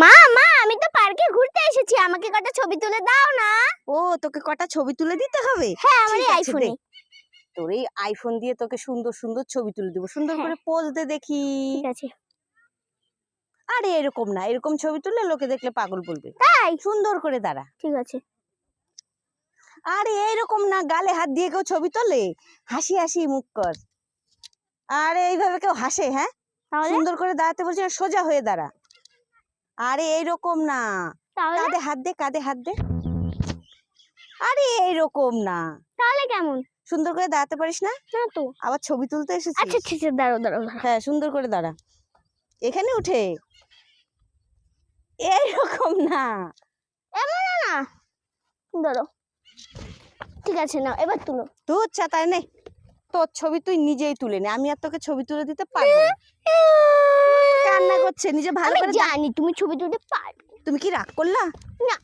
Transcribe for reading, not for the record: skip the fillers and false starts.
মা মা আমি তো পার্কে ঘুরতে এসেছি, আমাকে কটা ছবি তুলে দাও না। ও তোকে কটা ছবি তুলে দিতে হবে? হ্যাঁ, আমার ঠিক আছে, আইফোনে। দে। তোর এই আইফোন দিয়ে তোকে সুন্দর সুন্দর ছবি তুলে দেবো। সুন্দর হ্যাঁ। করে পোজ দে দেখি। ঠিক আছে। আরে এরকম না, এরকম ছবি তুললে লোকে দেখলে পাগল বলবে। তাই? সুন্দর করে দাঁড়া। ঠিক আছে। আরে এইরকম না, গালে হাত দিয়ে কেউ ছবি তোলে? হাসি হাসি মুখ কর। আরে এইভাবে কেউ হাসে? হ্যাঁ, তাহলে সুন্দর করে দাঁড়াতে বলছি, সোজা হয়ে দাঁড়া। আরে এইরকম না, তাহলে কাঁধে হাত দে, কাঁধে হাত দে। আরে এইরকম না, তাহলে কেমন? সুন্দর করে দাঁড়াতে পারিস না? না তো। আবার ছবি তুলতে আচ্ছা এসেছিস? ঠিক আছে, দাঁড়াও দাঁড়াও দাঁড়াও। হ্যাঁ, সুন্দর করে দাঁড়া। এখানে উঠে এইরকম না। এমন না, দাঁড়াও। ঠিক আছে, নাও এবার তুলো। তোর চাতায় নে, তোর ছবি তুই নিজেই তুলে নে, আমি আর তোকে ছবি তুলে দিতে পারবো না। কান্না করছে, নিজে ভালো আমি করে জানি তুমি ছবি তুলতে পারবে। তুমি কি রাগ করলা? না।